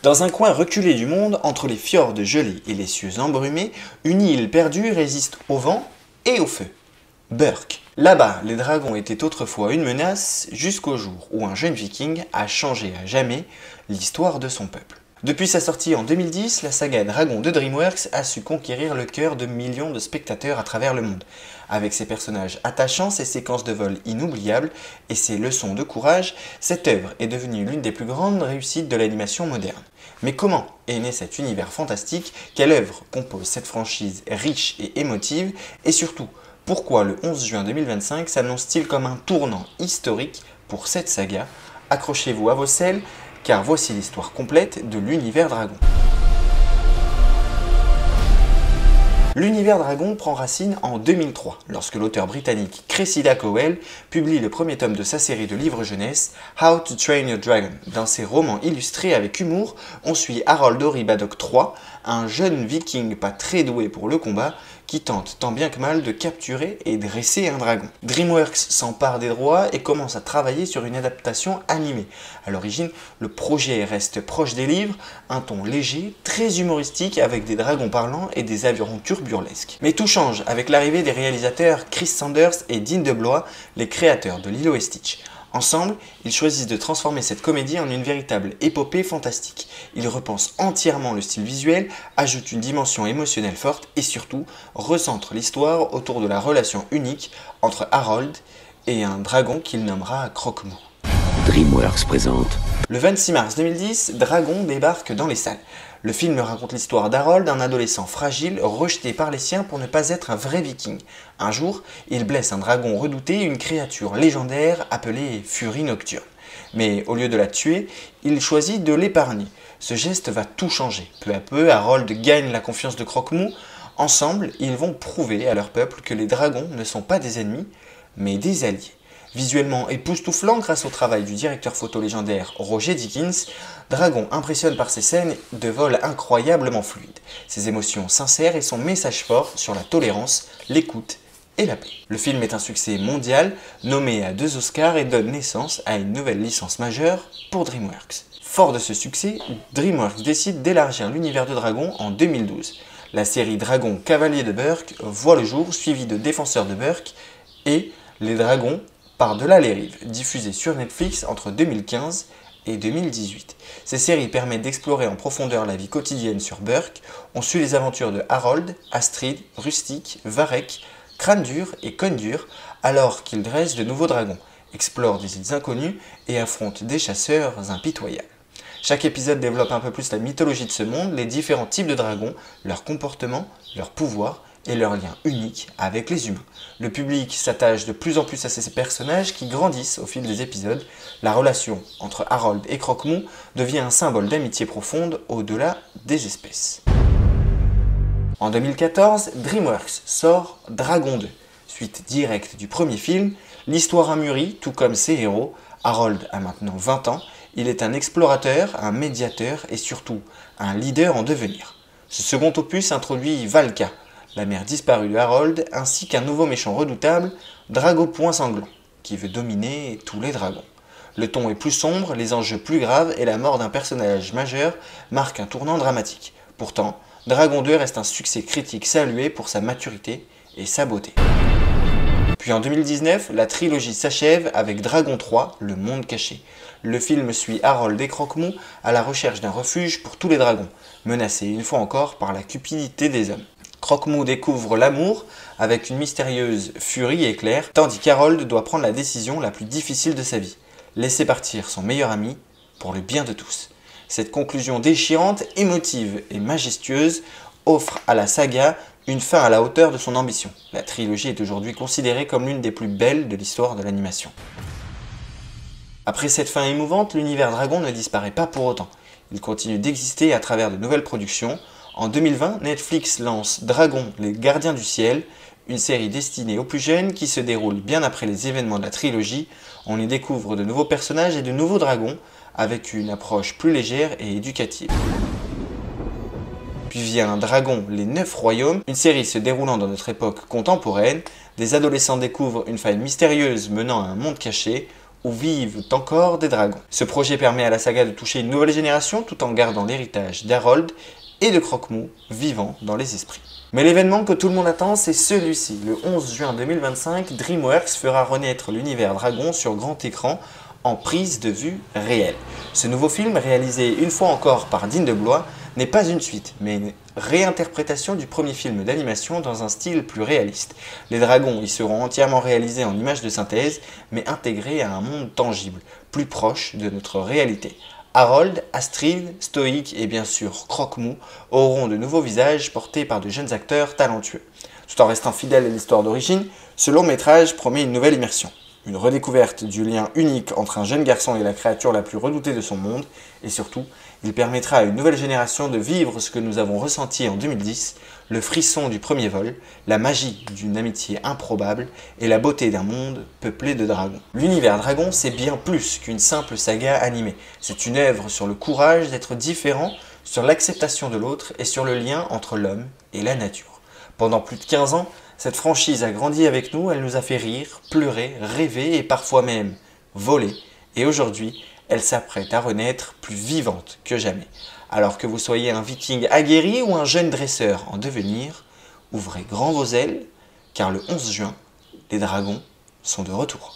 Dans un coin reculé du monde, entre les fjords gelés et les cieux embrumés, une île perdue résiste au vent et au feu. Burk. Là-bas, les dragons étaient autrefois une menace, jusqu'au jour où un jeune viking a changé à jamais l'histoire de son peuple. Depuis sa sortie en 2010, la saga Dragon de DreamWorks a su conquérir le cœur de millions de spectateurs à travers le monde. Avec ses personnages attachants, ses séquences de vol inoubliables et ses leçons de courage, cette œuvre est devenue l'une des plus grandes réussites de l'animation moderne. Mais comment est né cet univers fantastique? Quelle œuvre compose cette franchise riche et émotive? Et surtout, pourquoi le 11 juin 2025 s'annonce-t-il comme un tournant historique pour cette saga? Accrochez-vous à vos selles, car voici l'histoire complète de l'univers Dragon. L'univers Dragon prend racine en 2003, lorsque l'auteur britannique Cressida Cowell publie le premier tome de sa série de livres jeunesse, How to Train Your Dragon. Dans ses romans illustrés avec humour, on suit Harold Oribadok III, un jeune viking pas très doué pour le combat, qui tente tant bien que mal de capturer et dresser un dragon. DreamWorks s'empare des droits et commence à travailler sur une adaptation animée. À l'origine, le projet reste proche des livres, un ton léger, très humoristique avec des dragons parlants et des aventures burlesques. Mais tout change avec l'arrivée des réalisateurs Chris Sanders et Dean DeBlois, les créateurs de Lilo et Stitch. Ensemble, ils choisissent de transformer cette comédie en une véritable épopée fantastique. Ils repensent entièrement le style visuel, ajoutent une dimension émotionnelle forte et surtout recentrent l'histoire autour de la relation unique entre Harold et un dragon qu'il nommera Croque-Mou. DreamWorks présente. Le 26 mars 2010, Dragon débarque dans les salles. Le film raconte l'histoire d'Harold, un adolescent fragile rejeté par les siens pour ne pas être un vrai viking. Un jour, il blesse un dragon redouté, une créature légendaire appelée Furie Nocturne. Mais au lieu de la tuer, il choisit de l'épargner. Ce geste va tout changer. Peu à peu, Harold gagne la confiance de Croque-Mou. Ensemble, ils vont prouver à leur peuple que les dragons ne sont pas des ennemis, mais des alliés. Visuellement époustouflant grâce au travail du directeur photo légendaire Roger Deakins, Dragon impressionne par ses scènes de vol incroyablement fluides, ses émotions sincères et son message fort sur la tolérance, l'écoute et la paix. Le film est un succès mondial, nommé à 2 Oscars et donne naissance à une nouvelle licence majeure pour DreamWorks. Fort de ce succès, DreamWorks décide d'élargir l'univers de Dragon en 2012. La série Dragon Cavalier de Burk voit le jour, suivie de Défenseurs de Burk et Les Dragons Par-delà les rives, diffusée sur Netflix entre 2015 et 2018. Ces séries permettent d'explorer en profondeur la vie quotidienne sur Burk. On suit les aventures de Harold, Astrid, Rustic, Varek, Crandur et Condur alors qu'ils dressent de nouveaux dragons, explorent des îles inconnues et affrontent des chasseurs impitoyables. Chaque épisode développe un peu plus la mythologie de ce monde, les différents types de dragons, leurs comportements, leurs pouvoirs et leurs liens uniques avec les humains. Le public s'attache de plus en plus à ces personnages qui grandissent au fil des épisodes. La relation entre Harold et Croque-Mou devient un symbole d'amitié profonde au-delà des espèces. En 2014, DreamWorks sort Dragon 2. Suite directe du premier film, l'histoire a mûri, tout comme ses héros. Harold a maintenant 20 ans, il est un explorateur, un médiateur et surtout un leader en devenir. Ce second opus introduit Valka, la mère disparue de Harold, ainsi qu'un nouveau méchant redoutable, Drago Point Sanglant, qui veut dominer tous les dragons. Le ton est plus sombre, les enjeux plus graves et la mort d'un personnage majeur marque un tournant dramatique. Pourtant, Dragon 2 reste un succès critique salué pour sa maturité et sa beauté. Puis en 2019, la trilogie s'achève avec Dragon 3, Le Monde Caché. Le film suit Harold et Croque-Mou à la recherche d'un refuge pour tous les dragons, menacés une fois encore par la cupidité des hommes. Croque-Mou découvre l'amour avec une mystérieuse Furie éclair, tandis qu'Harold doit prendre la décision la plus difficile de sa vie, laisser partir son meilleur ami pour le bien de tous. Cette conclusion déchirante, émotive et majestueuse offre à la saga une fin à la hauteur de son ambition. La trilogie est aujourd'hui considérée comme l'une des plus belles de l'histoire de l'animation. Après cette fin émouvante, l'univers Dragon ne disparaît pas pour autant. Il continue d'exister à travers de nouvelles productions. En 2020, Netflix lance Dragon, les gardiens du ciel, une série destinée aux plus jeunes qui se déroule bien après les événements de la trilogie. On y découvre de nouveaux personnages et de nouveaux dragons avec une approche plus légère et éducative. Puis vient Dragon, les 9 royaumes, une série se déroulant dans notre époque contemporaine. Des adolescents découvrent une faille mystérieuse menant à un monde caché. où vivent encore des dragons. Ce projet permet à la saga de toucher une nouvelle génération tout en gardant l'héritage d'Harold et de Croque-Mou vivant dans les esprits. Mais l'événement que tout le monde attend, c'est celui-ci. Le 11 juin 2025, DreamWorks fera renaître l'univers dragon sur grand écran en prise de vue réelle. Ce nouveau film, réalisé une fois encore par Dean DeBlois, n'est pas une suite, mais une réinterprétation du premier film d'animation dans un style plus réaliste. Les dragons y seront entièrement réalisés en images de synthèse, mais intégrés à un monde tangible, plus proche de notre réalité. Harold, Astrid, Stoïque et bien sûr Croque-Mou auront de nouveaux visages portés par de jeunes acteurs talentueux. Tout en restant fidèle à l'histoire d'origine, ce long métrage promet une nouvelle immersion. Une redécouverte du lien unique entre un jeune garçon et la créature la plus redoutée de son monde, et surtout, il permettra à une nouvelle génération de vivre ce que nous avons ressenti en 2010, le frisson du premier vol, la magie d'une amitié improbable et la beauté d'un monde peuplé de dragons. L'univers dragon, c'est bien plus qu'une simple saga animée. C'est une œuvre sur le courage d'être différent, sur l'acceptation de l'autre et sur le lien entre l'homme et la nature. Pendant plus de 15 ans, cette franchise a grandi avec nous, elle nous a fait rire, pleurer, rêver et parfois même voler. Et aujourd'hui, elle s'apprête à renaître plus vivante que jamais. Alors que vous soyez un viking aguerri ou un jeune dresseur en devenir, ouvrez grand vos ailes, car le 11 juin, les dragons sont de retour.